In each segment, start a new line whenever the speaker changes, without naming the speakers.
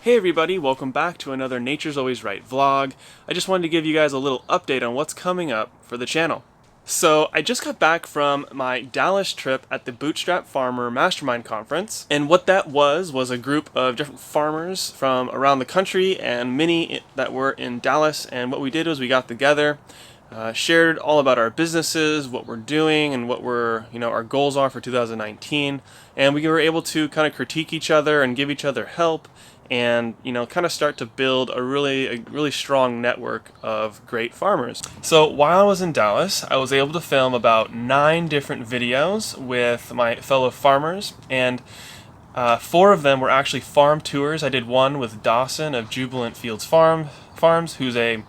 Hey everybody, welcome back to another Nature's Always Right vlog. I just wanted to give you guys a little update on what's coming up for the channel. So I just got back from my Dallas trip at the Bootstrap Farmer Mastermind conference, and what that was a group of different farmers from around the country and many that were in Dallas, and what we did was we got together, shared all about our businesses, what we're doing, and what our goals are for 2019, and we were able to kind of critique each other and give each other help, and kind of start to build a really strong network of great farmers. So while I was in Dallas, I was able to film about 9 different videos with my fellow farmers, and 4 of them were actually farm tours. I did one with Dawson of Jubilant Fields Farms, who's a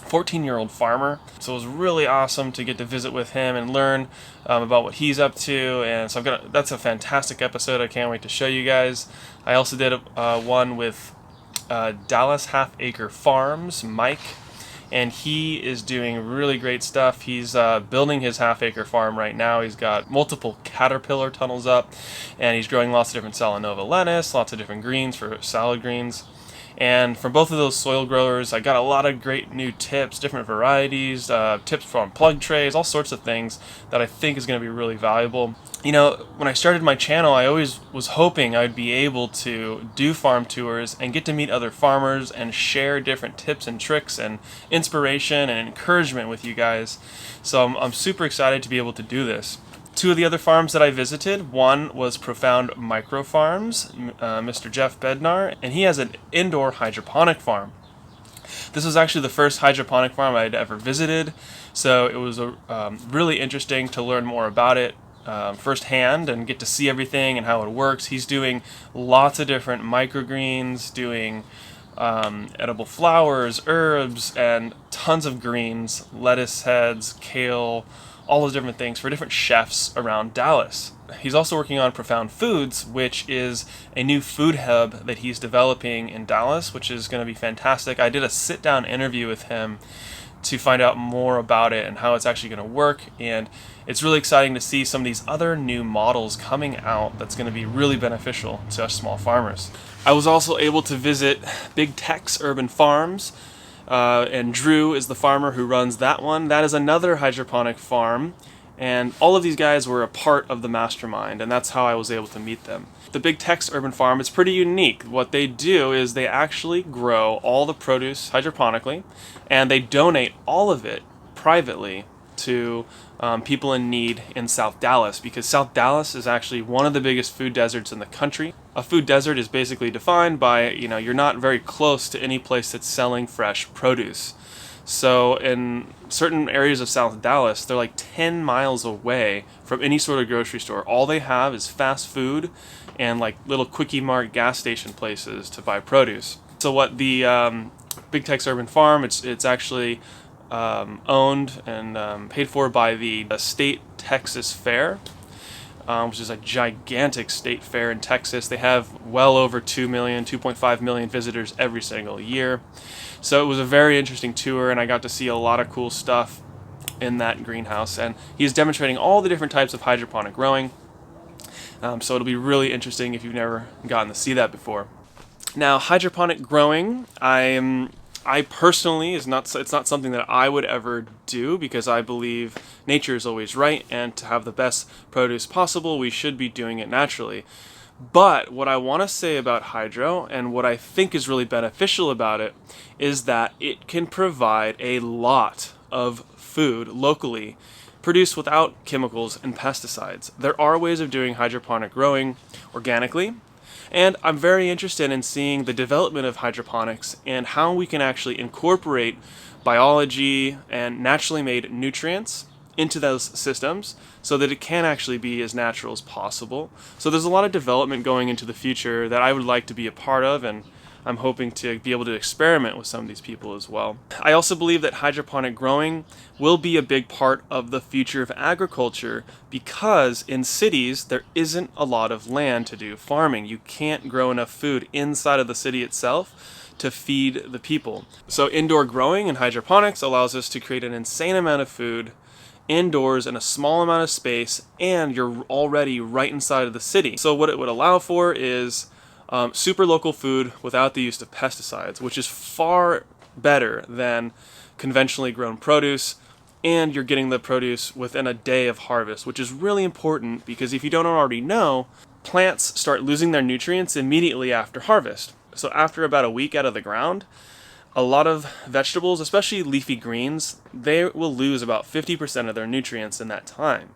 14-year-old farmer. So it was really awesome to get to visit with him and learn about what he's up to. And so that's a fantastic episode. I can't wait to show you guys. I also did one with Dallas Half Acre Farms, Mike, and he is doing really great stuff. He's building his half-acre farm right now. He's got multiple caterpillar tunnels up, and he's growing lots of different Salanova lettuce, lots of different greens for salad greens. And from both of those soil growers, I got a lot of great new tips, different varieties, tips from plug trays, all sorts of things that I think is going to be really valuable. When I started my channel, I always was hoping I'd be able to do farm tours and get to meet other farmers and share different tips and tricks and inspiration and encouragement with you guys. So I'm super excited to be able to do this. 2 of the other farms that I visited, one was Profound Micro Farms, Mr. Jeff Bednar, and he has an indoor hydroponic farm. This was actually the first hydroponic farm I'd ever visited, so it was really interesting to learn more about it firsthand and get to see everything and how it works. He's doing lots of different microgreens, doing edible flowers, herbs, and tons of greens, lettuce heads, kale, all those different things for different chefs around Dallas. He's also working on Profound Foods, which is a new food hub that he's developing in Dallas, which is going to be fantastic. I did a sit-down interview with him to find out more about it and how it's actually going to work, and it's really exciting to see some of these other new models coming out that's going to be really beneficial to us small farmers. I was also able to visit big Tex Urban Farms, and Drew is the farmer who runs that one. That is another hydroponic farm, and all of these guys were a part of the Mastermind, and that's how I was able to meet them. The big Tex Urban Farm is pretty unique. What they do is they actually grow all the produce hydroponically, and they donate all of it privately to people in need in South Dallas, because South Dallas is actually one of the biggest food deserts in the country. A food desert is basically defined by, you're not very close to any place that's selling fresh produce. So in certain areas of South Dallas, they're like 10 miles away from any sort of grocery store. All they have is fast food and like little Quickie Mart gas station places to buy produce. So what the Big Tex Urban Farm, it's actually owned and paid for by the State Texas Fair, which is a gigantic state fair in Texas. They have well over 2.5 million visitors every single year. So it was a very interesting tour, and I got to see a lot of cool stuff in that greenhouse. And he's demonstrating all the different types of hydroponic growing. So it'll be really interesting if you've never gotten to see that before. Now, hydroponic growing, I personally, it's not something that I would ever do, because I believe nature is always right, and to have the best produce possible, we should be doing it naturally. But what I want to say about hydro, and what I think is really beneficial about it, is that it can provide a lot of food locally, produced without chemicals and pesticides. There are ways of doing hydroponic growing organically, and I'm very interested in seeing the development of hydroponics and how we can actually incorporate biology and naturally made nutrients into those systems so that it can actually be as natural as possible. So there's a lot of development going into the future that I would like to be a part of, and I'm hoping to be able to experiment with some of these people as well. I also believe that hydroponic growing will be a big part of the future of agriculture, because in cities there isn't a lot of land to do farming. You can't grow enough food inside of the city itself to feed the people. So indoor growing and hydroponics allows us to create an insane amount of food indoors in a small amount of space, and you're already right inside of the city. So what it would allow for is super local food without the use of pesticides, which is far better than conventionally grown produce, and you're getting the produce within a day of harvest, which is really important because if you don't already know, plants start losing their nutrients immediately after harvest. So after about a week out of the ground, a lot of vegetables, especially leafy greens, they will lose about 50% of their nutrients in that time.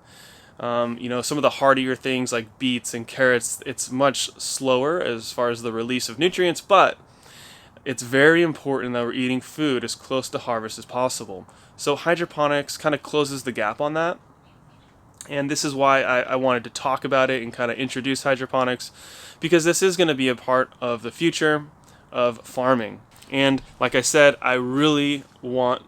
Some of the hardier things like beets and carrots, it's much slower as far as the release of nutrients, but it's very important that we're eating food as close to harvest as possible. So hydroponics kind of closes the gap on that. And this is why I wanted to talk about it and kind of introduce hydroponics, because this is going to be a part of the future of farming. And like I said, I really want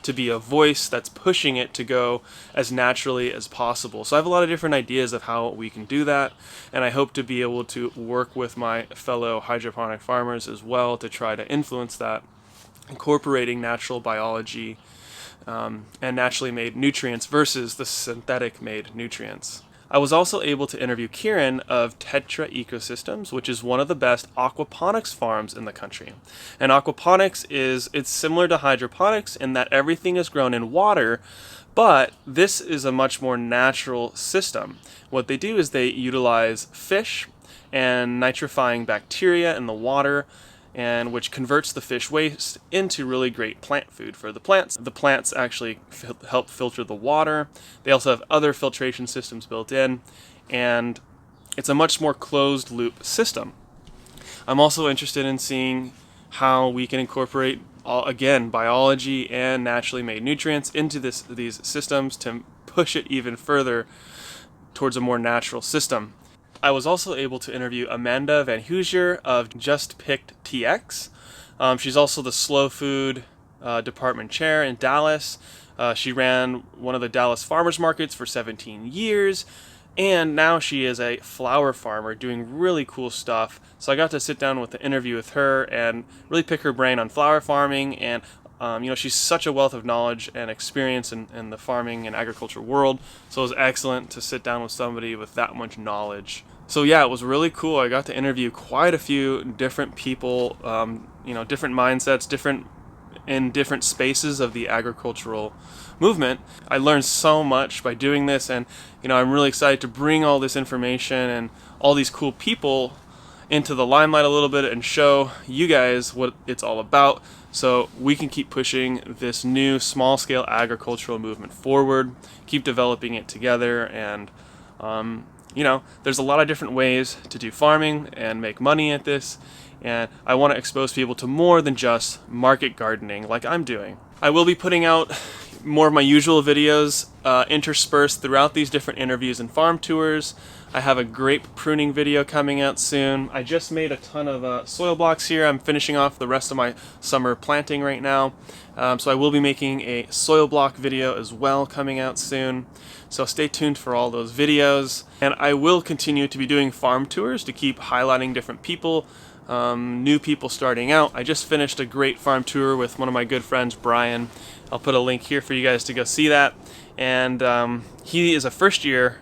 to be a voice that's pushing it to go as naturally as possible. So I have a lot of different ideas of how we can do that, and I hope to be able to work with my fellow hydroponic farmers as well to try to influence that, incorporating natural biology and naturally made nutrients versus the synthetic made nutrients. I was also able to interview Kieran of Tetra Ecosystems, which is one of the best aquaponics farms in the country. And aquaponics it's similar to hydroponics in that everything is grown in water, but this is a much more natural system. What they do is they utilize fish and nitrifying bacteria in the water, and which converts the fish waste into really great plant food for the plants. The plants actually help filter the water. They also have other filtration systems built in, and it's a much more closed loop system. I'm also interested in seeing how we can incorporate, again, biology and naturally made nutrients into these systems to push it even further towards a more natural system. I was also able to interview Amanda Van Hoosier of Just Picked TX. She's also the slow food department chair in Dallas. She ran one of the Dallas farmers markets for 17 years, and now she is a flower farmer doing really cool stuff. So I got to sit down with the interview with her and really pick her brain on flower farming, and she's such a wealth of knowledge and experience in the farming and agriculture world. So it was excellent to sit down with somebody with that much knowledge. So yeah, it was really cool. I got to interview quite a few different people, different mindsets, different spaces of the agricultural movement. I learned so much by doing this, and I'm really excited to bring all this information and all these cool people into the limelight a little bit and show you guys what it's all about, so we can keep pushing this new small-scale agricultural movement forward, keep developing it together, and there's a lot of different ways to do farming and make money at this, and I want to expose people to more than just market gardening like I'm doing. I will be putting out more of my usual videos interspersed throughout these different interviews and farm tours. I have a grape pruning video coming out soon. I just made a ton of soil blocks here. I'm finishing off the rest of my summer planting right now. So I will be making a soil block video as well coming out soon. So stay tuned for all those videos. And I will continue to be doing farm tours to keep highlighting different people, new people starting out. I just finished a great farm tour with one of my good friends, Brian. I'll put a link here for you guys to go see that. And he is a first-year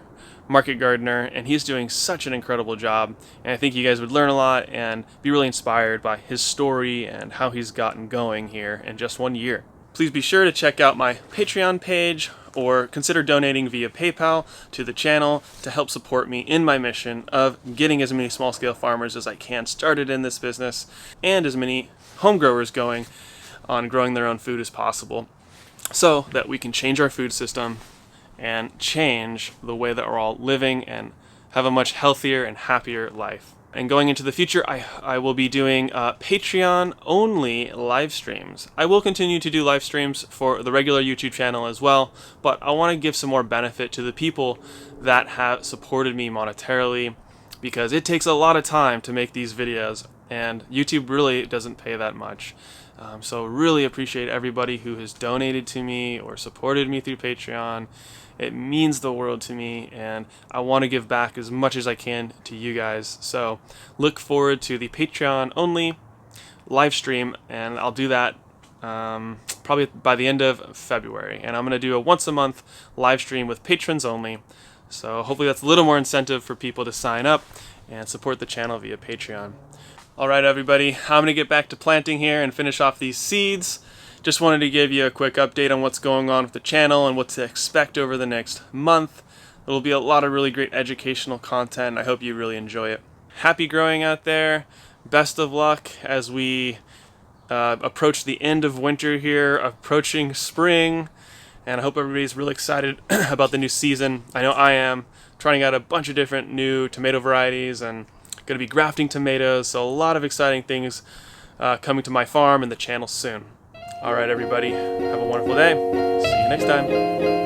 market gardener, and he's doing such an incredible job, and I think you guys would learn a lot and be really inspired by his story and how he's gotten going here in just 1 year. Please be sure to check out my Patreon page or consider donating via PayPal to the channel to help support me in my mission of getting as many small-scale farmers as I can started in this business and as many home growers going on growing their own food as possible, so that we can change our food system and change the way that we're all living and have a much healthier and happier life. And going into the future, I will be doing Patreon-only live streams. I will continue to do live streams for the regular YouTube channel as well, but I want to give some more benefit to the people that have supported me monetarily, because it takes a lot of time to make these videos, and YouTube really doesn't pay that much. So really appreciate everybody who has donated to me or supported me through Patreon. It means the world to me, and I want to give back as much as I can to you guys. So look forward to the Patreon only live stream, and I'll do that probably by the end of February. And I'm going to do a once a month live stream with patrons only. So hopefully that's a little more incentive for people to sign up and support the channel via Patreon. Alright everybody, I'm going to get back to planting here and finish off these seeds. Just wanted to give you a quick update on what's going on with the channel and what to expect over the next month. It'll be a lot of really great educational content. I hope you really enjoy it. Happy growing out there. Best of luck as we approach the end of winter here, approaching spring, and I hope everybody's really excited about the new season. I know I am. Trying out a bunch of different new tomato varieties and going to be grafting tomatoes, so a lot of exciting things coming to my farm and the channel soon. Alright everybody, have a wonderful day. See you next time.